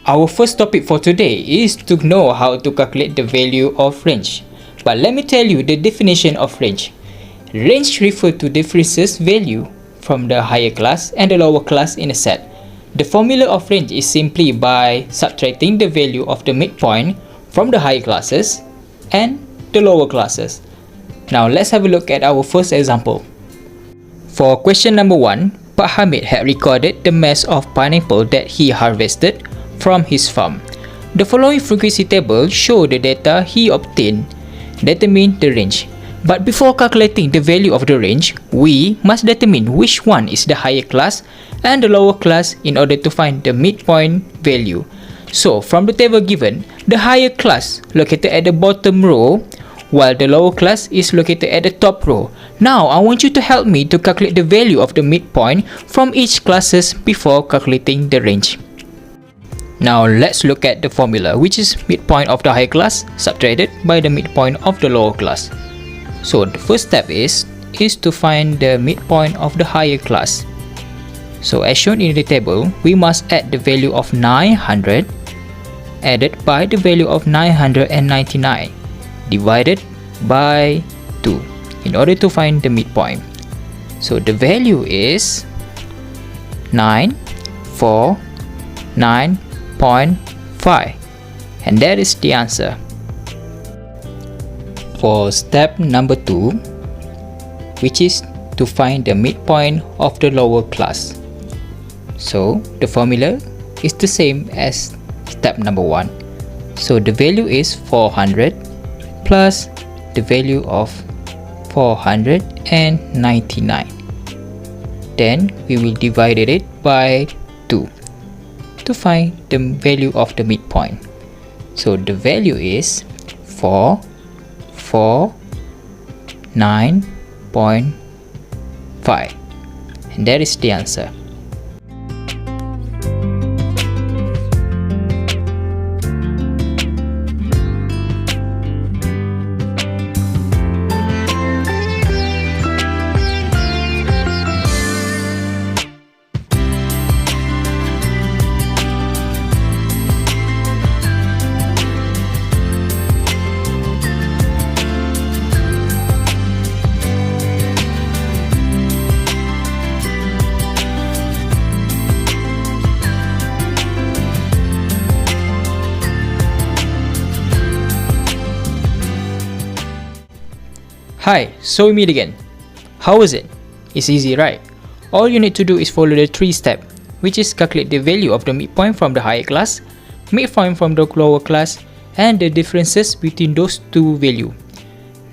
Our first topic for today is to know how to calculate the value of range. But let me tell you the definition of range. Range refers to differences value from the higher class and the lower class in a set. The formula of range is simply by subtracting the value of the midpoint from the higher classes and the lower classes. Now let's have a look at our first example. For question number 1, Pak Hamid had recorded the mass of pineapple that he harvested from his farm. The following frequency table show the data he obtained determine the range. But before calculating the value of the range, we must determine which one is the higher class and the lower class in order to find the midpoint value. So from the table given, the higher class located at the bottom row while the lower class is located at the top row. Now I want you to help me to calculate the value of the midpoint from each classes before calculating the range. Now let's look at the formula, which is midpoint of the higher class subtracted by the midpoint of the lower class. So the first step is to find the midpoint of the higher class. So as shown in the table, we must add the value of 900 added by the value of 999 divided by 2 in order to find the midpoint. So the value is 949.5, and that is the answer. For step number 2, which is to find the midpoint of the lower class. So the formula is the same as step number 1. So the value is 400 plus the value of 499. Then we will divide it by 2 to find the value of the midpoint. So the value is 449.5, and that is the answer. Hi, so we meet again. How was it? It's easy, right? All you need to do is follow the 3 steps, which is calculate the value of the midpoint from the higher class, midpoint from the lower class, and the differences between those two values.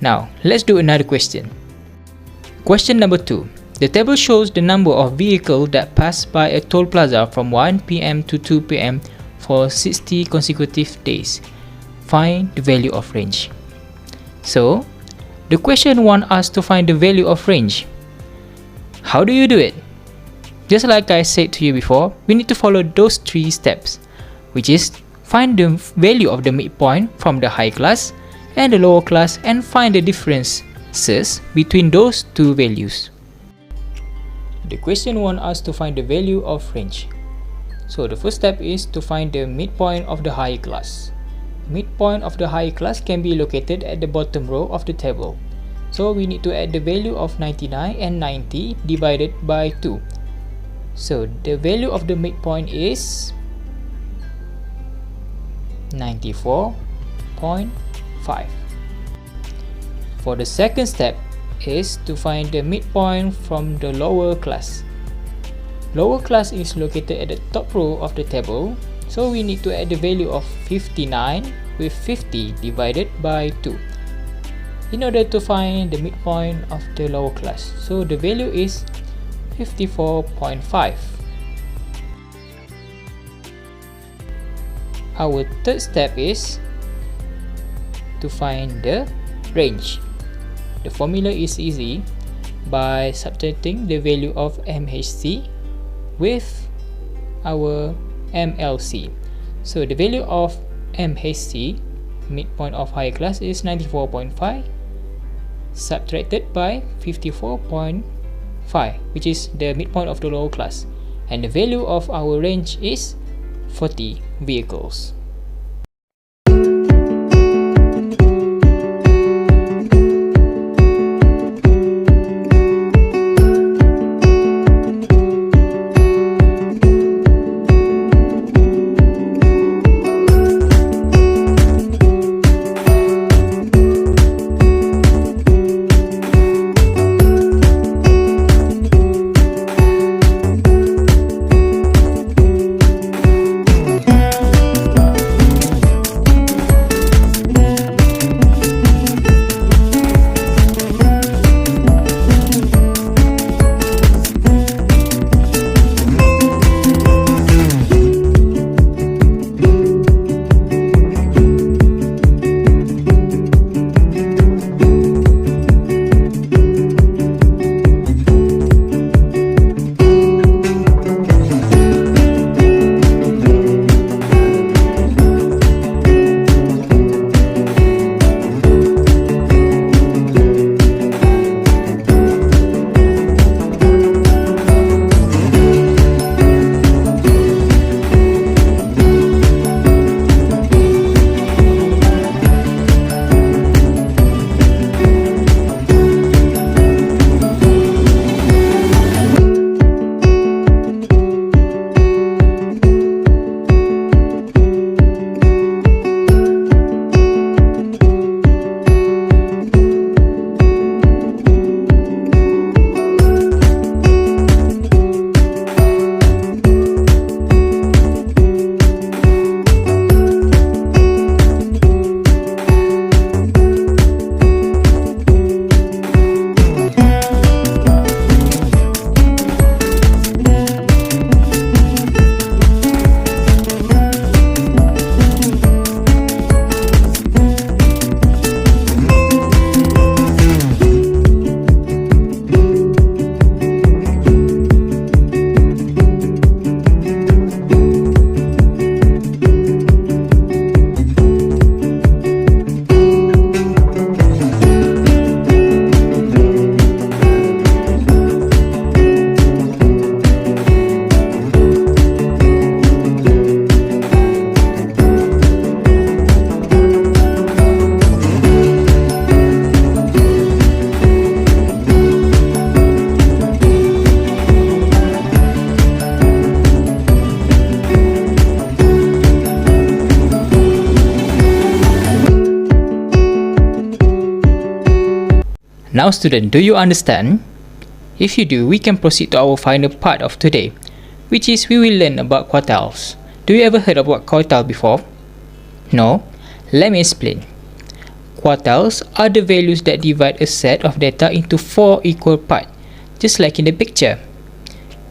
Now, let's do another question. Question number 2. The table shows the number of vehicles that pass by a toll plaza from 1 p.m. to 2 p.m. for 60 consecutive days. Find the value of range. So, the question wants us to find the value of range. How do you do it? Just like I said to you before, we need to follow those 3 steps, which is find the value of the midpoint from the high class and the lower class and find the differences between those two values. The question wants us to find the value of range. So the first step is to find the midpoint of the higher class. Midpoint of the higher class can be located at the bottom row of the table. So we need to add the value of 99 and 90 divided by 2. So the value of the midpoint is 94.5. For the second step is to find the midpoint from the lower class. Lower class is located at the top row of the table. So we need to add the value of 59 with 50 divided by 2 in order to find the midpoint of the lower class. So the value is 54.5. Our third step is to find the range. The formula is easy by subtracting the value of MHC with our MLC. So the value of MHC, midpoint of higher class, is 94.5 subtracted by 54.5, which is the midpoint of the lower class, and the value of our range is 40 vehicles. Now student, do you understand? If you do, we can proceed to our final part of today, which is we will learn about quartiles. Do you ever heard about quartile before? No? Let me explain. Quartiles are the values that divide a set of data into 4 equal parts, just like in the picture.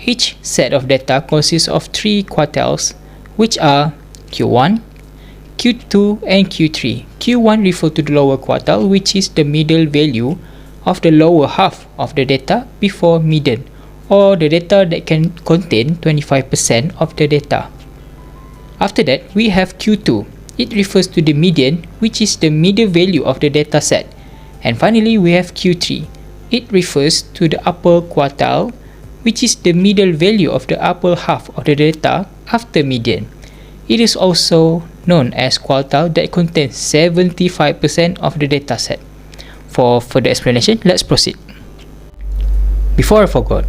Each set of data consists of 3 quartiles, which are Q1, Q2 and Q3. Q1 refers to the lower quartile, which is the middle value of the lower half of the data before median, or the data that can contain 25% of the data. After that, we have Q2. It refers to the median, which is the middle value of the data set. And finally, we have Q3. It refers to the upper quartile, which is the middle value of the upper half of the data after median. It is also known as quartile that contains 75% of the data set. For further explanation, let's proceed. Before I forgot,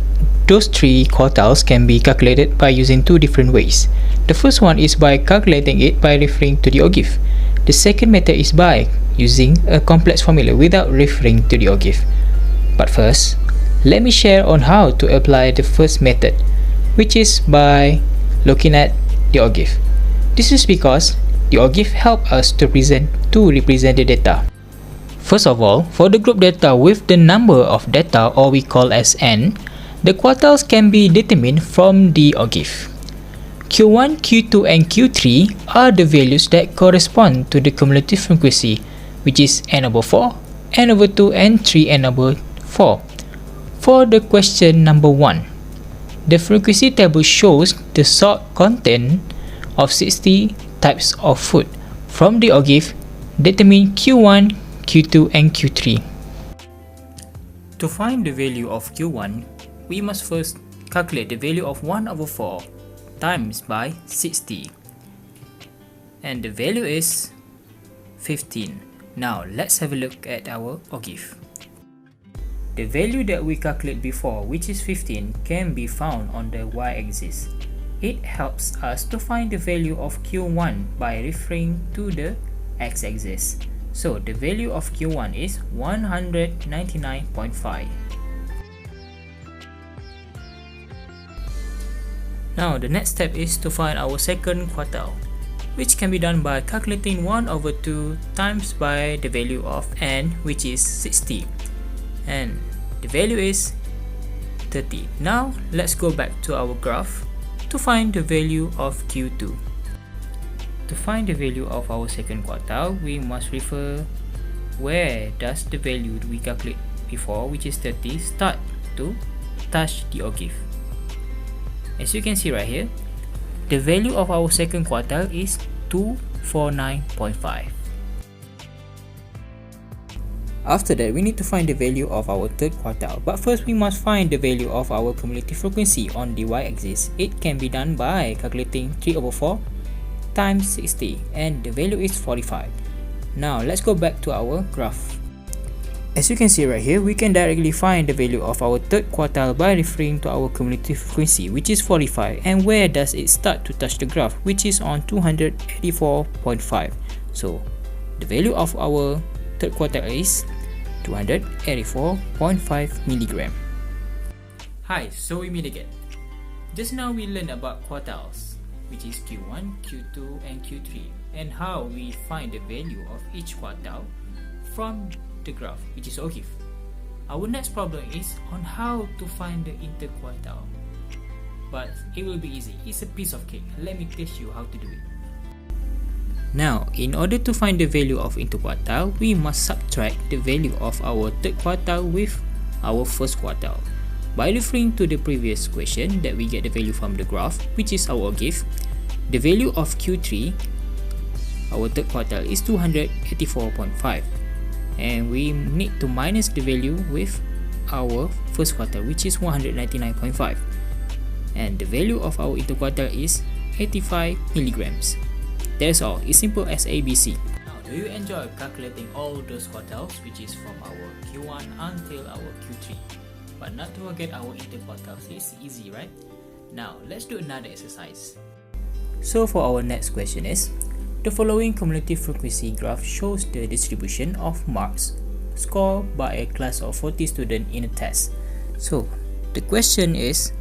those 3 quartiles can be calculated by using 2 different ways. The first one is by calculating it by referring to the OGIF. The second method is by using a complex formula without referring to the OGIF. But first, let me share on how to apply the first method, which is by looking at the OGIF. This is because the OGIF helps us to represent the data. First of all, for the group data with the number of data, or we call as n, the quartiles can be determined from the OGIF. Q1, Q2 and Q3 are the values that correspond to the cumulative frequency, which is n over 4, n over 2 and 3 n over 4. For the question number 1, the frequency table shows the salt content of 60 types of food. From the OGIF, determine Q1, Q2 and Q3. To find the value of Q1, we must first calculate the value of 1 over 4 times by 60. and the value is 15. Now let's have a look at our OGIF. The value that we calculated before, which is 15, can be found on the y-axis. It helps us to find the value of Q1 by referring to the x-axis. So the value of Q1 is 199.5. Now the next step is to find our second quartile, which can be done by calculating 1/2 times by the value of n, which is 60, and the value is 30. Now let's go back to our graph to find the value of Q2. To find the value of our second quartile, we must refer where does the value we calculate before, which is 30, start to touch the OGIF. As you can see right here, the value of our second quartile is 249.5. After that, we need to find the value of our third quartile, but first we must find the value of our cumulative frequency on the y-axis. It can be done by calculating 3/4 times 60, and the value is 45. Now let's go back to our graph. As you can see right here, we can directly find the value of our third quartile by referring to our cumulative frequency, which is 45, and where does it start to touch the graph, which is on 284.5. So the value of our third quartile is 284.5 milligram. Hi, so we meet again. Just now we learned about quartiles, which is Q1, Q2, and Q3, and how we find the value of each quartile from the graph, which is OGIF. Our next problem is on how to find the interquartile, but it will be easy. It's a piece of cake. Let me teach you how to do it. Now, in order to find the value of interquartile, we must subtract the value of our third quartile with our first quartile. By referring to the previous question that we get the value from the graph, which is our OGIF, the value of Q3, our third quartile, is 284.5. And we need to minus the value with our first quartile, which is 199.5, and the value of our interquartile is 85 milligrams. That's all. It's simple as ABC. Now, do you enjoy calculating all those quartiles, which is from our Q1 until our Q3? But not to forget our interquartiles. It's easy, right? Now let's do another exercise. So for our next question is, the following cumulative frequency graph shows the distribution of marks scored by a class of 40 students in a test. So the question is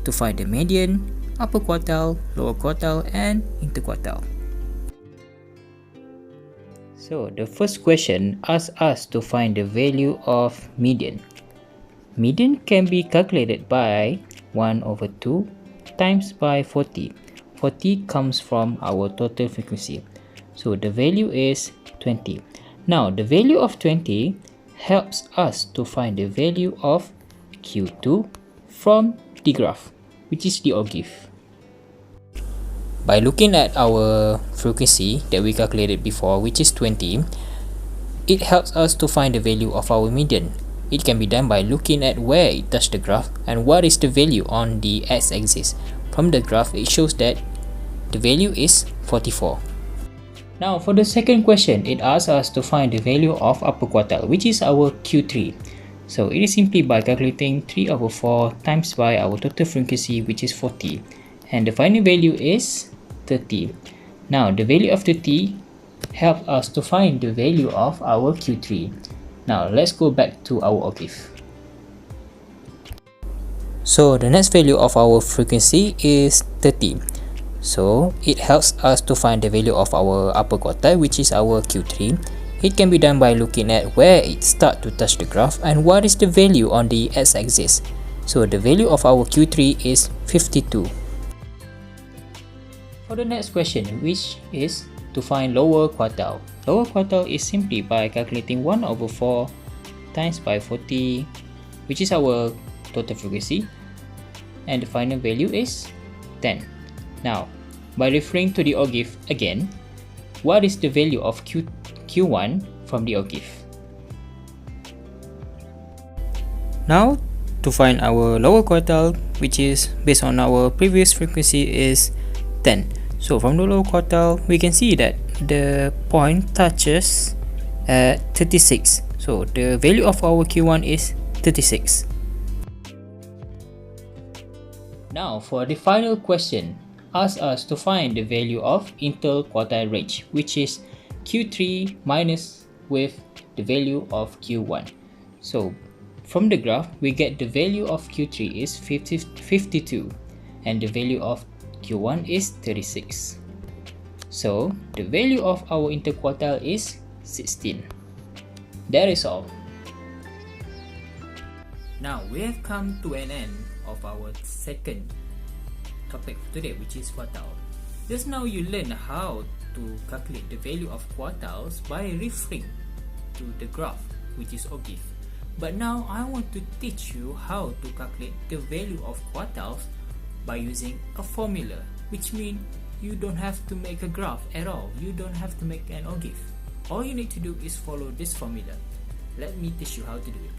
to find the median, upper quartile, lower quartile, and interquartile. So the first question asks us to find the value of median. Median can be calculated by 1/2 times by 40. 40 comes from our total frequency, so the value is 20. Now the value of 20 helps us to find the value of Q2 from the graph, which is the OGIF. By looking at our frequency that we calculated before, which is 20, it helps us to find the value of our median. It can be done by looking at where it touched the graph and what is the value on the x-axis. From the graph, it shows that the value is 44. Now for the second question, it asks us to find the value of upper quartile, which is our Q3. So it is simply by calculating 3/4 times by our total frequency, which is 40, and the final value is 30. Now the value of 30 helps us to find the value of our Q3. Now let's go back to our OGIF. So the next value of our frequency is 30. So it helps us to find the value of our upper quartile, which is our Q3. It can be done by looking at where it starts to touch the graph and what is the value on the x-axis. So the value of our Q3 is 52. For the next question, which is to find lower quartile. Lower quartile is simply by calculating 1/4 times by 40, which is our total frequency, and the final value is 10. Now, by referring to the OGIF again, what is the value of Q1 from the OGIF? Now, to find our lower quartile, which is based on our previous frequency, is 10. So from the lower quartile, we can see that the point touches at 36. So the value of our Q1 is 36. Now for the final question, ask us to find the value of interquartile range, which is Q3 minus with the value of Q1. So from the graph, we get the value of Q3 is 52 and the value of Q1 is 36. So the value of our interquartile is 16. That is all. Now we have come to an end of our second topic for today, which is quartile. Just now you learn how to calculate the value of quartiles by referring to the graph, which is ogive. But now I want to teach you how to calculate the value of quartiles by using a formula, which means you don't have to make a graph at all. You don't have to make an ogive. All you need to do is follow this formula. Let me teach you how to do it.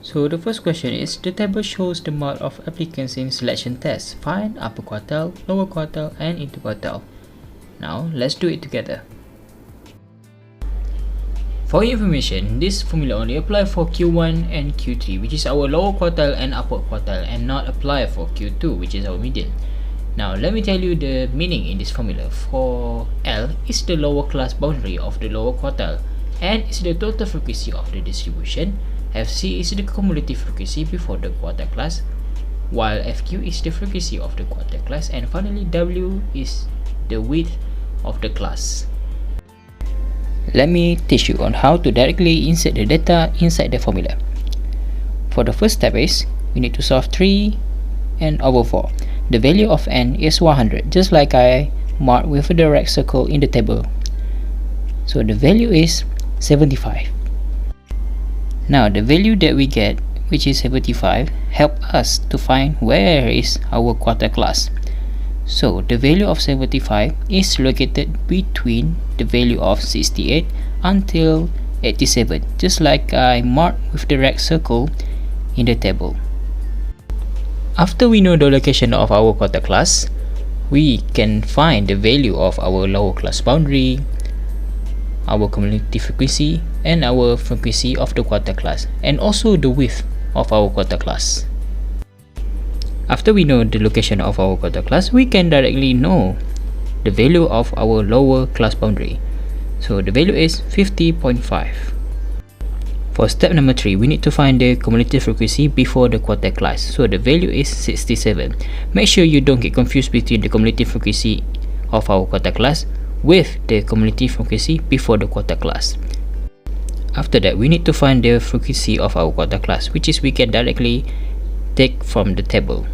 So the first question is, the table shows the mark of applicants in selection tests. Find upper quartile, lower quartile, and interquartile. Now let's do it together. For your information, this formula only applies for Q1 and Q3, which is our lower quartile and upper quartile, and not apply for Q2, which is our median. Now let me tell you the meaning in this formula. For L is the lower class boundary of the lower quartile, N is the total frequency of the distribution, FC is the cumulative frequency before the quartile class, while FQ is the frequency of the quartile class, and finally W is the width of the class. Let me teach you on how to directly insert the data inside the formula. For the first step is, we need to solve 3 and over 4. The value of N is 100, just like I marked with a direct circle in the table. So the value is 75. Now the value that we get, which is 75, help us to find where is our quartile class. So the value of 75 is located between the value of 68 until 87, just like I marked with the direct circle in the table. After we know the location of our quartile class, we can find the value of our lower class boundary, our cumulative frequency, and our frequency of the quartile class, and also the width of our quartile class. After we know the location of our quartile class, we can directly know the value of our lower class boundary. So the value is 50.5. For step number 3, we need to find the cumulative frequency before the quartile class. So the value is 67. Make sure you don't get confused between the cumulative frequency of our quartile class with the cumulative frequency before the quartile class. After that, we need to find the frequency of our quartile class, which is we can directly take from the table.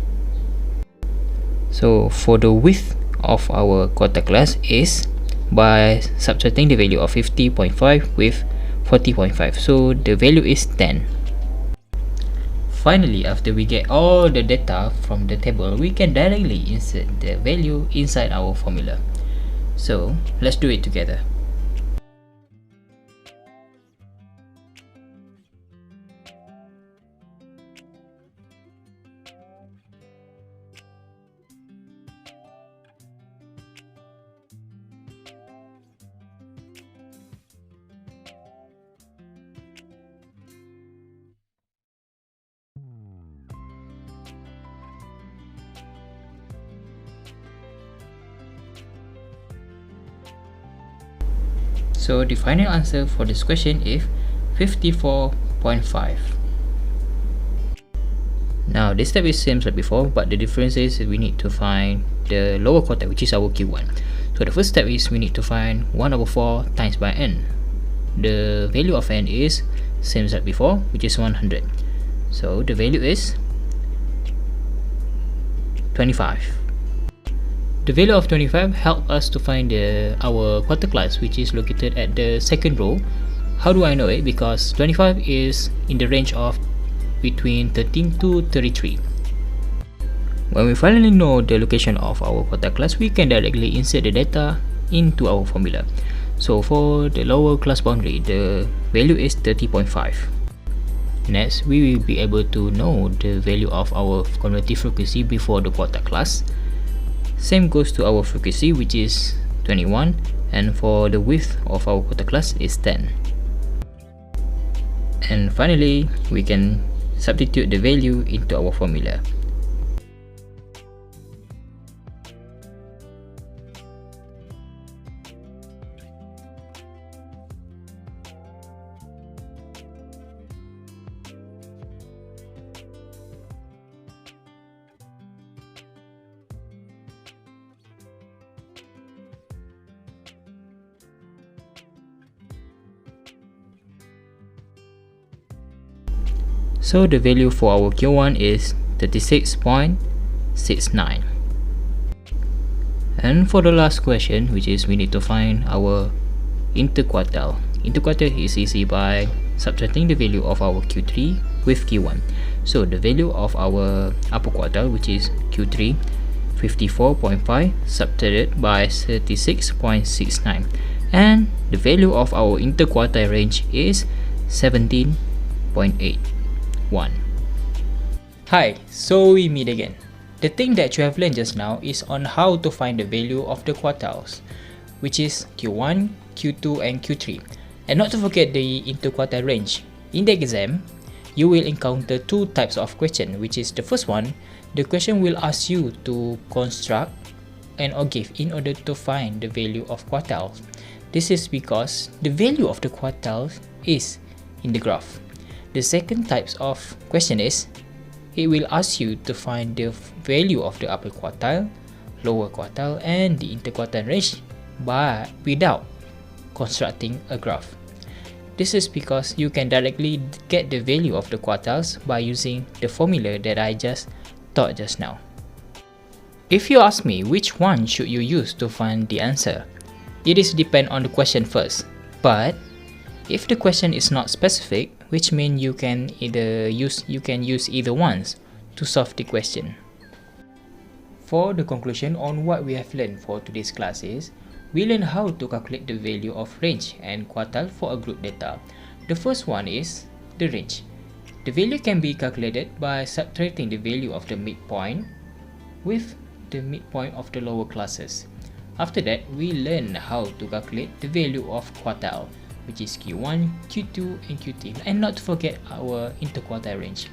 So for the width of our quartile class is by subtracting the value of 50.5 with 40.5, so the value is 10. Finally, after we get all the data from the table, we can directly insert the value inside our formula. So let's do it together. So the final answer for this question is 54.5. Now this step is same like before, but the difference is we need to find the lower quartile, which is our Q1. So the first step is we need to find 1/4 times by N. The value of N is same as before, which is 100. So the value is 25. The value of 25 help us to find our quartile class, which is located at the second row. How do I know it? Because 25 is in the range of between 13 to 33. When we finally know the location of our quartile class, we can directly insert the data into our formula. So for the lower class boundary, the value is 30.5. Next, we will be able to know the value of our cumulative frequency before the quartile class. Same goes to our frequency, which is 21, and for the width of our quartiles is 10. And finally, we can substitute the value into our formula. So the value for our Q1 is 36.69. And for the last question, which is we need to find our interquartile. Interquartile is easy by subtracting the value of our Q3 with Q1. So the value of our upper quartile, which is Q3, 54.5 subtracted by 36.69, and the value of our interquartile range is 17.81. Hi, so we meet again. The thing that you have learned just now is on how to find the value of the quartiles, which is Q1, Q2 and Q3, and not to forget the interquartile range. In the exam, you will encounter two types of question, which is the first one, the question will ask you to construct an OGIF in order to find the value of quartiles. This is because the value of the quartiles is in the graph. The second types of question is, it will ask you to find the value of the upper quartile, lower quartile and the interquartile range but without constructing a graph. This is because you can directly get the value of the quartiles by using the formula that I just taught just now. If you ask me which one should you use to find the answer, it is depend on the question first. But if the question is not specific, which means you can use either ones to solve the question. For the conclusion on what we have learned for today's class is, we learn how to calculate the value of range and quartile for a group data. The first one is the range. The value can be calculated by subtracting the value of the midpoint with the midpoint of the lower classes. After that, we learn how to calculate the value of quartile, which is Q1, Q2 and Q3, and not to forget our interquartile range.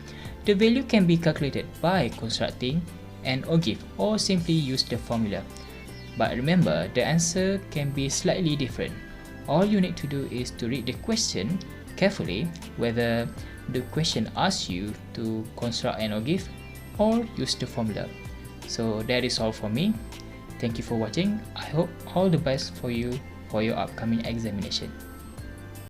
The value can be calculated by constructing an OGIF or simply use the formula. But remember, the answer can be slightly different. All you need to do is to read the question carefully, whether the question asks you to construct an OGIF or use the formula. So that is all for me. Thank you for watching. I hope all the best for you for your upcoming examination.